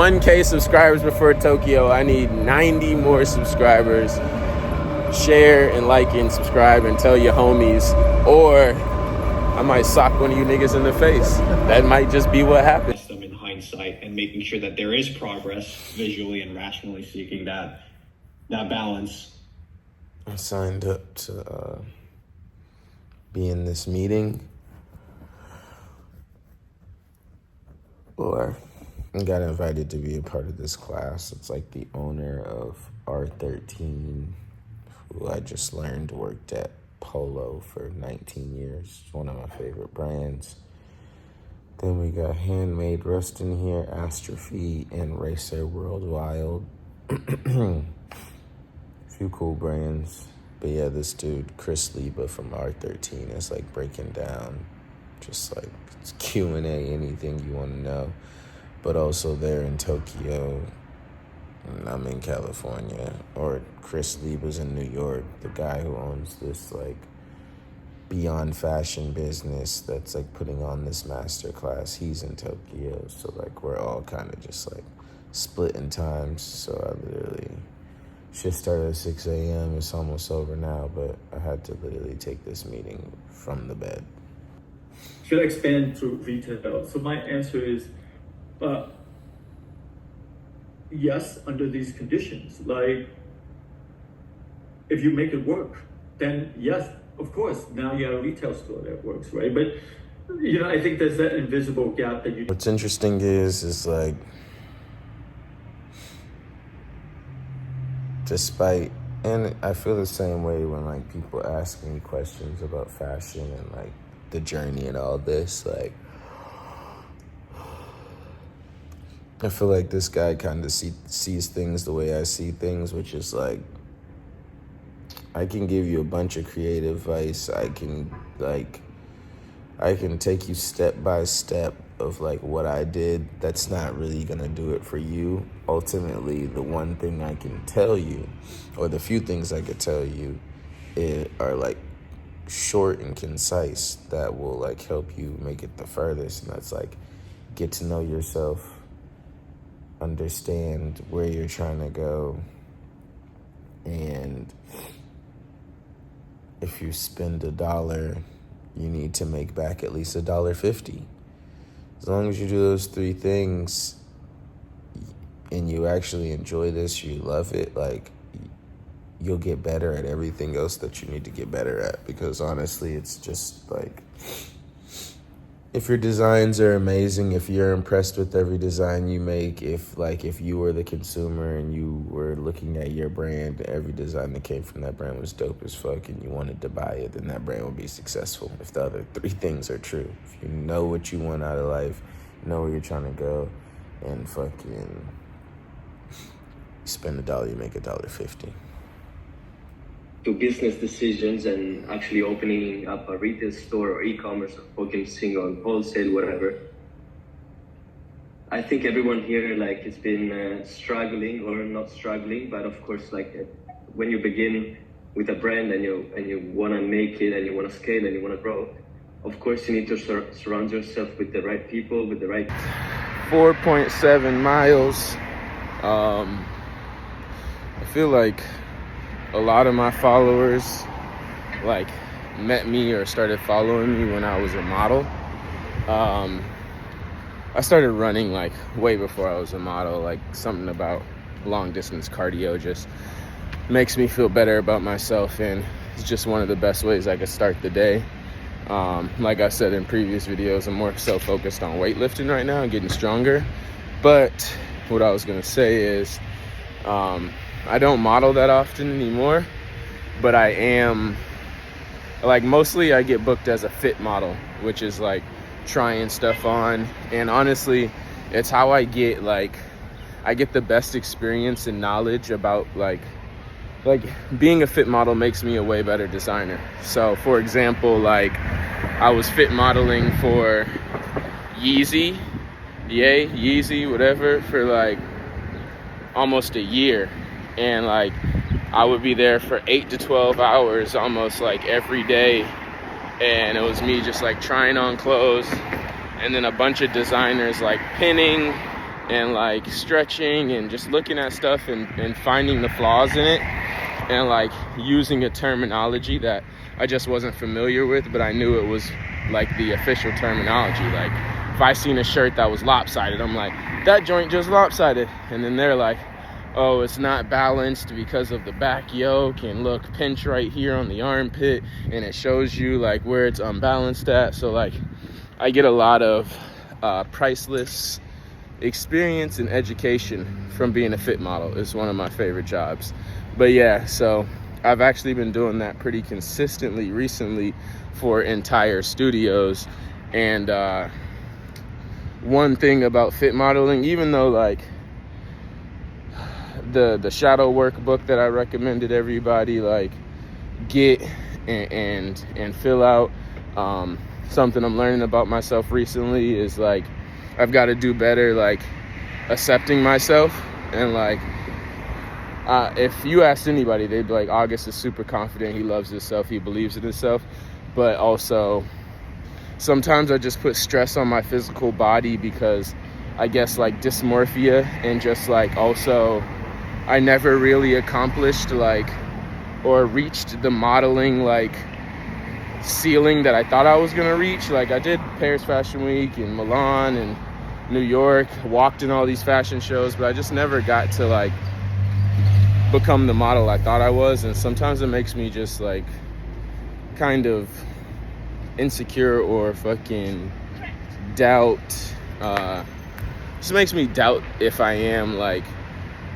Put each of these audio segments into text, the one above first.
1K subscribers before Tokyo. I need 90 more subscribers. Share and like and subscribe and tell your homies, or I might sock one of you niggas in the face. That might just be what happens. Them in hindsight and making sure that there is progress visually and rationally seeking that balance. I signed up to be in this meeting, or got invited to be a part of this class. It's like the owner of R13, who I just learned worked at Polo for 19 years. It's one of my favorite brands. Then we got Handmade Rust in here, Astrophy, and Racer World Wild. A few cool brands. But yeah, this dude, Chris Liba from R13, is like breaking down just like it's Q&A, anything you want to know. But also they're in Tokyo, and I'm in California. Or Chris Liba's in New York, the guy who owns this like Beyond Fashion business that's like putting on this master class. He's in Tokyo, so like we're all kind of just like split in times. So I literally shit started at 6 a.m. It's almost over now, but I had to literally take this meeting from the bed. Should I expand to retail? So my answer is yes, under these conditions. Like, if you make it work, then yes, of course, now you have a retail store that works, right? But, I think there's that invisible gap that you... What's interesting is like, despite, and I feel the same way when like people ask me questions about fashion and like the journey and all this, like, I feel like this guy kind of sees things the way I see things, which is like, I can give you a bunch of creative advice. I can take you step by step of like what I did. That's not really gonna do it for you. Ultimately, the one thing I can tell you, or the few things I could tell you, are like short and concise that will like help you make it the furthest. And that's like, get to know yourself, understand where you're trying to go, and if you spend $1, you need to make back at least $1.50. As long as you do those three things and you actually enjoy this, you love it, like, you'll get better at everything else that you need to get better at. Because honestly, it's just like, if your designs are amazing, if you're impressed with every design you make, if you were the consumer and you were looking at your brand, every design that came from that brand was dope as fuck and you wanted to buy it, then that brand will be successful. If the other three things are true. If you know what you want out of life, know where you're trying to go, and fucking spend $1, you make $1.50. To business decisions and actually opening up a retail store or e-commerce or focusing on wholesale, whatever. I think everyone here like has been struggling or not struggling, but of course, like when you begin with a brand and you want to make it and you want to scale and you want to grow, of course you need to surround yourself with the right people, with the right 4.7 miles. I feel like a lot of my followers like met me or started following me when I was a model. I started running like way before I was a model. Like something about long distance cardio just makes me feel better about myself, and it's just one of the best ways I could start the day. Like I said in previous videos, I'm more so focused on weightlifting right now and getting stronger. But what I was gonna say is, I don't model that often anymore, but I am, like, mostly I get booked as a fit model, which is like trying stuff on. And honestly, it's how I get the best experience and knowledge about like being a fit model makes me a way better designer. So for example, like I was fit modeling for Yeezy, whatever, for like almost a year. And like I would be there for 8 to 12 hours almost like every day, and it was me just like trying on clothes, and then a bunch of designers like pinning and like stretching and just looking at stuff and finding the flaws in it, and like using a terminology that I just wasn't familiar with, but I knew it was like the official terminology. Like if I seen a shirt that was lopsided, I'm like, that joint just lopsided. And then they're like, oh, it's not balanced because of the back yoke, and look, pinch right here on the armpit, and it shows you like where it's unbalanced at. So like I get a lot of priceless experience and education from being a fit model. It's one of my favorite jobs. But yeah, so I've actually been doing that pretty consistently recently for entire studios. And one thing about fit modeling, even though like the shadow workbook that I recommended everybody like get and fill out, something I'm learning about myself recently is like I've got to do better like accepting myself. And like if you asked anybody, they'd be like, August is super confident, he loves himself, he believes in himself. But also sometimes I just put stress on my physical body because I guess like dysmorphia, and just like also I never really accomplished like or reached the modeling like ceiling that I thought I was gonna reach. Like I did Paris Fashion Week and Milan and New York, walked in all these fashion shows, but I just never got to like become the model I thought I was. And sometimes it makes me just like kind of insecure or fucking doubt, just makes me doubt if I am like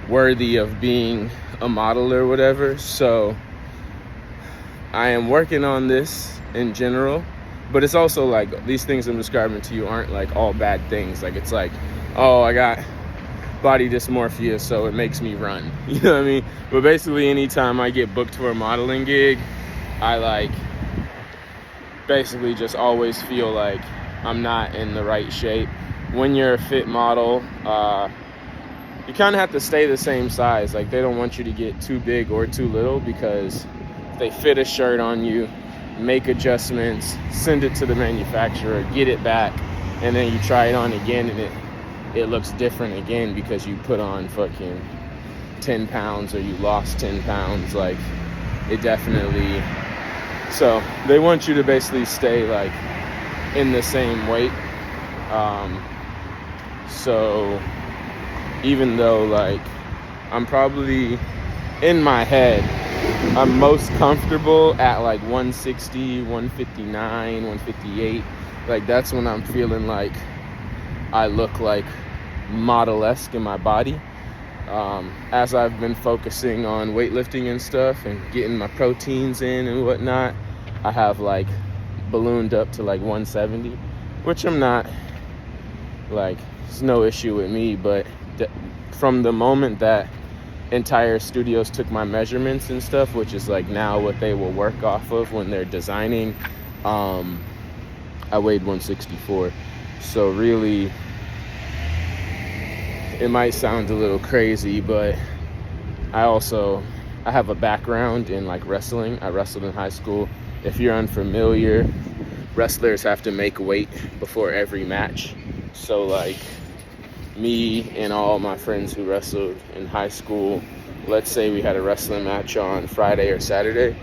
worthy of being a model or whatever. So I am working on this in general, but it's also like these things I'm describing to you aren't like all bad things. Like it's like, oh, I got body dysmorphia, so it makes me run, you know what I mean? But basically anytime I get booked for a modeling gig, I like basically just always feel like I'm not in the right shape. When you're a fit model, you kind of have to stay the same size. Like they don't want you to get too big or too little, because if they fit a shirt on you, make adjustments, send it to the manufacturer, get it back, and then you try it on again and it looks different again because you put on fucking 10 pounds or you lost 10 pounds. Like it definitely, so they want you to basically stay like in the same weight. So even though like I'm probably in my head, I'm most comfortable at like 160, 159, 158. Like that's when I'm feeling like I look like model-esque in my body. As I've been focusing on weightlifting and stuff and getting my proteins in and whatnot, I have like ballooned up to like 170, which I'm not like, it's no issue with me. But from the moment that entire studios took my measurements and stuff, which is like now what they will work off of when they're designing, I weighed 164. So really, it might sound a little crazy, but I have a background in like wrestling. I wrestled in high school. If you're unfamiliar, wrestlers have to make weight before every match. So like me and all my friends who wrestled in high school, let's say we had a wrestling match on Friday or Saturday,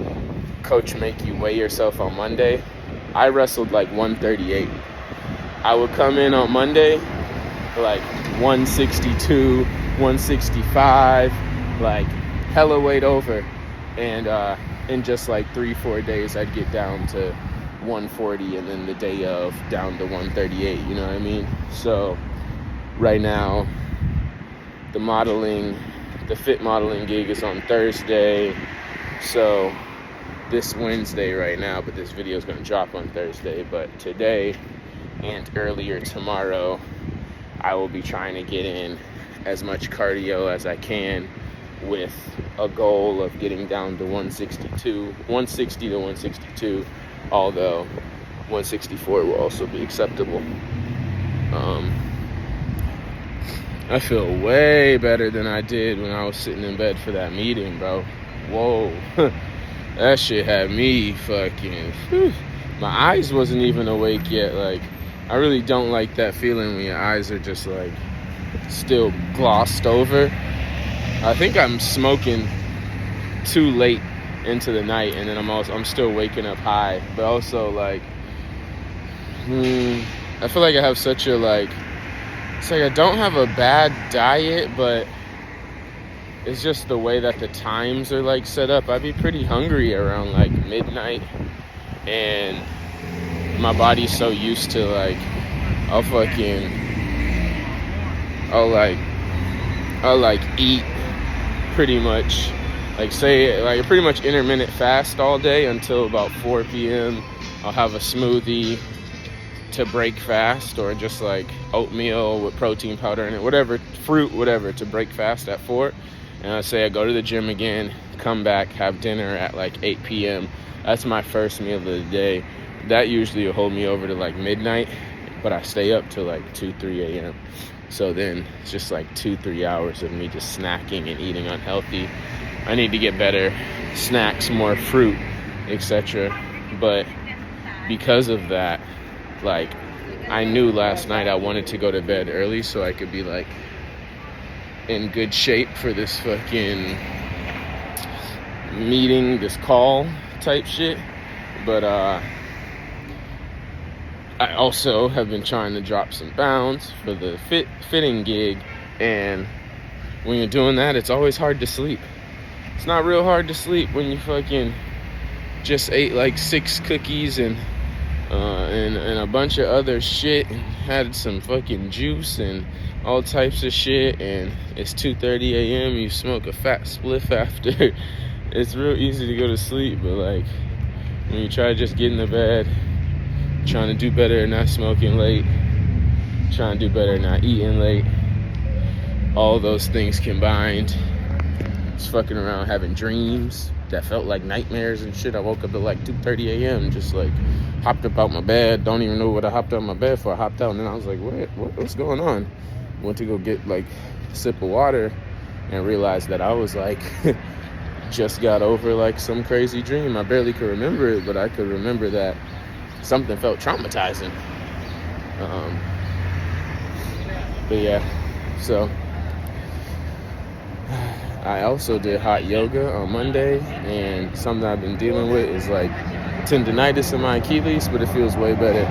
coach make you weigh yourself on Monday. I wrestled like 138. I would come in on Monday like 162, 165, like hella weight over, and in just like 3-4 days I'd get down to 140, and then the day of down to 138, you know what I mean? So right now the fit modeling gig is on Thursday, so this Wednesday right now, but this video is going to drop on Thursday. But today and earlier tomorrow, I will be trying to get in as much cardio as I can, with a goal of getting down to 160 to 162, although 164 will also be acceptable. I feel way better than I did when I was sitting in bed for that meeting, bro. Whoa. That shit had me fucking, whew. My eyes wasn't even awake yet. Like, I really don't like that feeling when your eyes are just like still glossed over. I think I'm smoking too late into the night, and then I'm still waking up high. But also, like, I feel like I have such a, like, it's like I don't have a bad diet, but it's just the way that the times are, like, set up. I'd be pretty hungry around, like, midnight, and my body's so used to, like, I'll eat pretty much, like, say, like, pretty much intermittent fast all day until about 4 p.m. I'll have a smoothie to break fast, or just like oatmeal with protein powder in it, whatever, fruit, whatever, to break fast at 4. And I say I go to the gym again, come back, have dinner at like 8 p.m. That's my first meal of the day. That usually will hold me over to like midnight, but I stay up till like 2-3 a.m. So then it's just like 2-3 hours of me just snacking and eating unhealthy. I need to get better snacks, more fruit, etc. But because of that, like, I knew last night I wanted to go to bed early so I could be like in good shape for this fucking meeting, this call type shit. But I also have been trying to drop some pounds for the fitting gig, and when you're doing that, it's always hard to sleep. It's not real hard to sleep when you fucking just ate like 6 cookies and a bunch of other shit, and had some fucking juice and all types of shit, and it's 2:30 a.m. You smoke a fat spliff after. It's real easy to go to sleep, but like when you try to just get in the bed, trying to do better not smoking late, trying to do better not eating late, all those things combined, just fucking around having dreams that felt like nightmares and shit. I woke up at like 2:30 a.m. just like hopped up out my bed, don't even know what I hopped out of my bed for. I hopped out and then I was like, what's going on? Went to go get like a sip of water and realized that I was like just got over like some crazy dream. I barely could remember it, but I could remember that something felt traumatizing. But yeah, so I also did hot yoga on Monday, and something I've been dealing with is like tendonitis in my Achilles, but it feels way better.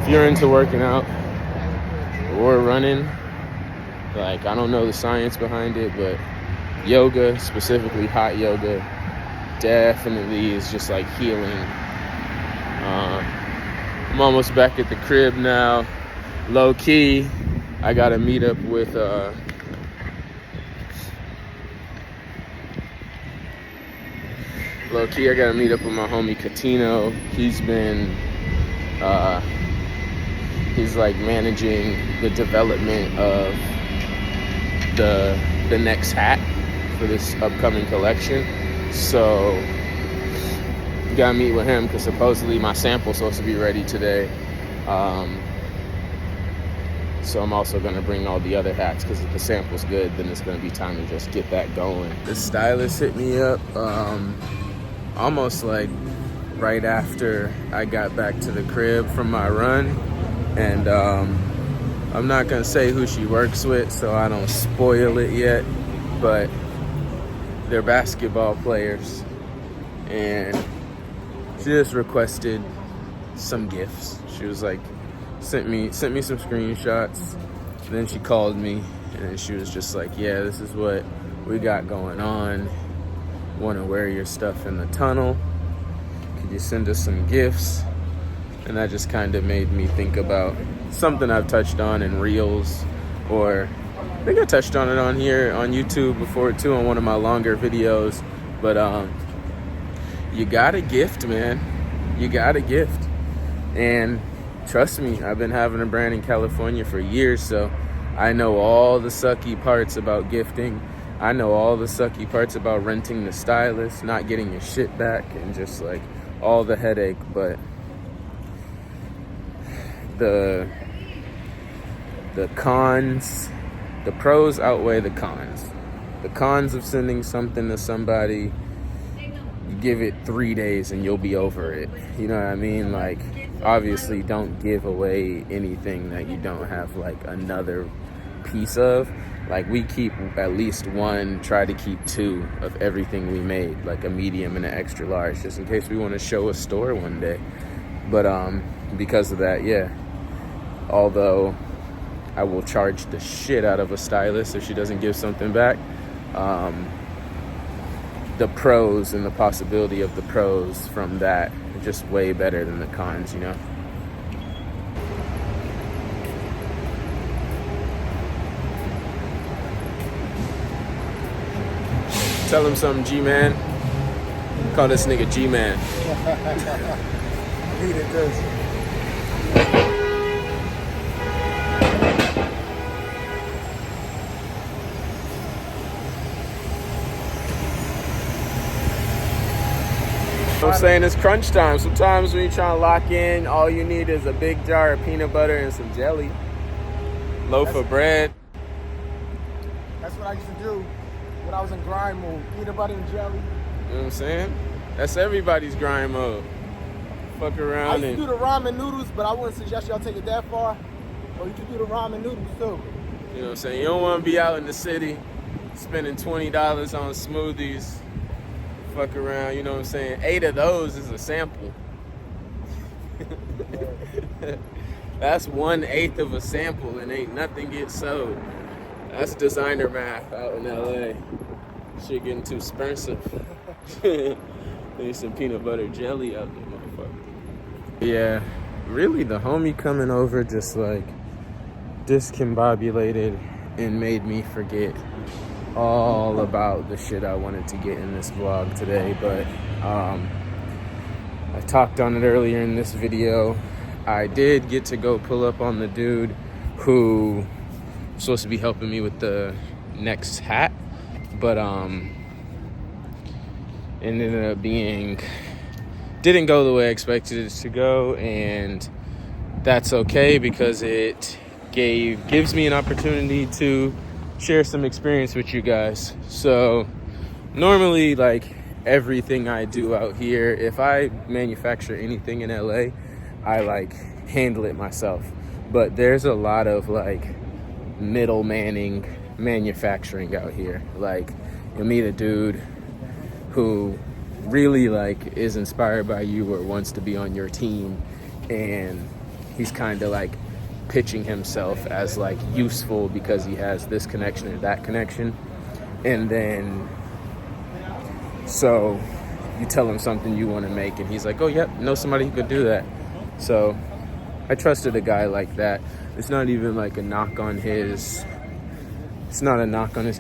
If you're into working out or running, like, I don't know the science behind it, but yoga, specifically hot yoga, definitely is just like healing. I'm almost back at the crib now. Low key, I got to meet up with my homie Catino. He's like managing the development of the next hat for this upcoming collection. So gotta meet with him because supposedly my sample's supposed to be ready today. So I'm also gonna bring all the other hats because if the sample's good, then it's gonna be time to just get that going. The stylist hit me up almost like right after I got back to the crib from my run, and I'm not gonna say who she works with so I don't spoil it yet, but they're basketball players, and she just requested some gifts. She was like, sent me some screenshots, and then she called me, and then she was just like, yeah, this is what we got going on. Want to wear your stuff in the tunnel? Could you send us some gifts? And that just kind of made me think about something I've touched on in Reels, or I think I touched on it on here on YouTube before too, on one of my longer videos. But you gotta gift, man. You gotta gift. And trust me, I've been having a brand in California for years, so I know all the sucky parts about gifting. I know all the sucky parts about renting the stylist, not getting your shit back, and just like all the headache. But the cons, the pros outweigh the cons. The cons of sending something to somebody, you give it 3 days and you'll be over it. You know what I mean? Like, obviously don't give away anything that you don't have like another piece of, like we keep at least one, try to keep two of everything we made, like a medium and an extra large, just in case we want to show a store one day. But because of that, yeah, although I will charge the shit out of a stylist if she doesn't give something back, the pros and the possibility of the pros from that are just way better than the cons, you know? Tell him something, G-Man. Call this nigga G-Man. He did this. I'm saying it's crunch time. Sometimes when you're trying to lock in, all you need is a big jar of peanut butter and some jelly. Loaf of bread. That's what I used to do when I was in grind mode. Peanut butter and jelly. You know what I'm saying? That's everybody's grind mode. Fuck I around used to do and, the ramen noodles, but I wouldn't suggest y'all take it that far. Or you can do the ramen noodles too. you know what I'm saying? You don't want to be out in the city spending $20 on smoothies. Fuck around, you know what I'm saying? 8 of those is a sample. That's 1/8 of a sample and ain't nothing gets sold. That's designer math out in LA. Shit getting too expensive. Need some peanut butter jelly out there, motherfucker. Yeah, really the homie coming over just like discombobulated and made me forget all about the shit I wanted to get in this vlog today. But I talked on it earlier in this video. I did get to go pull up on the dude who was supposed to be helping me with the next hat, but it ended up didn't go the way I expected it to go, and that's okay because it gives me an opportunity to share some experience with you guys. So normally, like everything I do out here, if I manufacture anything in LA, I like handle it myself. But there's a lot of like middlemanning manufacturing out here. Like you'll meet a dude who really like is inspired by you or wants to be on your team, and he's kind of like pitching himself as like useful because he has this connection or that connection, and then so you tell him something you want to make and he's like, oh yep, know somebody who could do that. So I trusted a guy like that. It's not even like a knock on his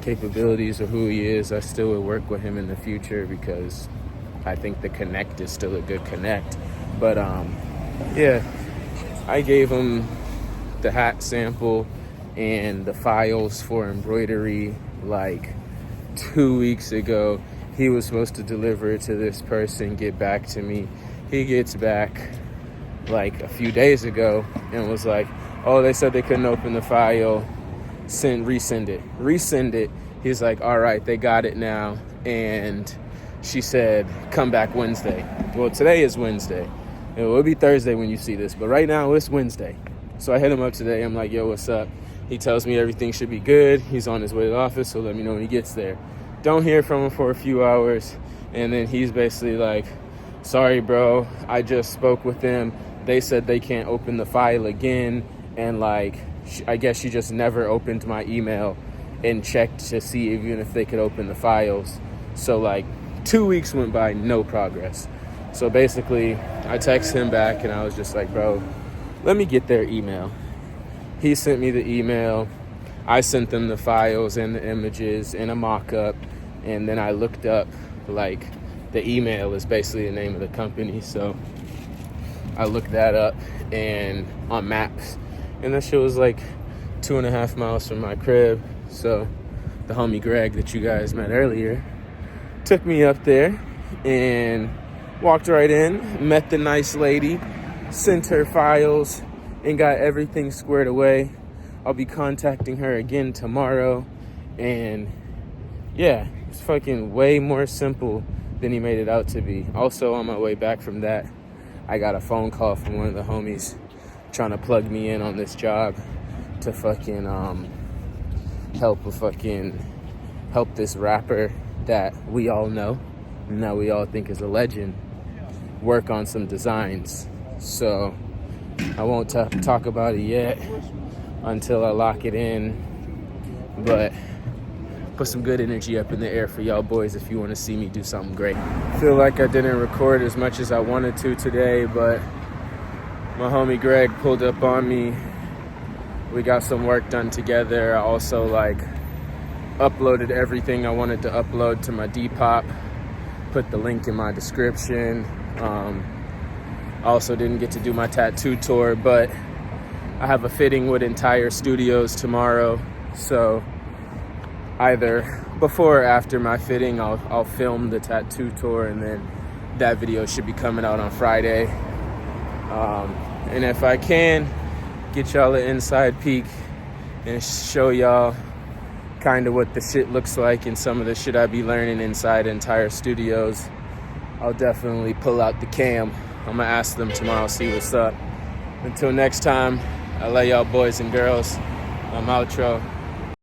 capabilities or who he is. I still would work with him in the future because I think the connect is still a good connect. But yeah, I gave him the hat sample and the files for embroidery like 2 weeks ago. He was supposed to deliver it to this person, get back to me. He gets back like a few days ago and was like, oh, they said they couldn't open the file, resend it. He's like, all right, they got it now. And she said, come back Wednesday. Well, today is Wednesday. It will be Thursday when you see this, but right now it's Wednesday. So I hit him up today. I'm like, yo, what's up? He tells me everything should be good. He's on his way to the office, so let me know when he gets there. Don't hear from him for a few hours. And then he's basically like, sorry, bro, I just spoke with them. They said they can't open the file again. And like, I guess she just never opened my email and checked to see even if they could open the files. So like 2 weeks went by, no progress. So basically I texted him back and I was just like, bro, let me get their email. He sent me the email. I sent them the files and the images and a mock-up. And then I looked up, like, the email is basically the name of the company. So I looked that up and on maps. And that shit was like 2.5 miles from my crib. So the homie Greg that you guys met earlier took me up there and walked right in, met the nice lady, sent her files, and got everything squared away. I'll be contacting her again tomorrow. And yeah, it's fucking way more simple than he made it out to be. Also, on my way back from that, I got a phone call from one of the homies trying to plug me in on this job to fucking help this rapper that we all know and that we all think is a legend work on some designs. So I won't talk about it yet until I lock it in, but put some good energy up in the air for y'all boys if you want to see me do something great. I feel like I didn't record as much as I wanted to today, but my homie Greg pulled up on me. We got some work done together. I also uploaded everything I wanted to upload to my Depop. Put the link in my description. I also didn't get to do my tattoo tour, but I have a fitting with Entire Studios tomorrow. So either before or after my fitting, I'll film the tattoo tour, and then that video should be coming out on Friday. And if I can, get y'all an inside peek and show y'all kind of what the shit looks like and some of the shit I be learning inside Entire Studios, I'll definitely pull out the cam. I'm gonna ask them tomorrow, see what's up. Until next time, I love y'all boys and girls. I'm outro.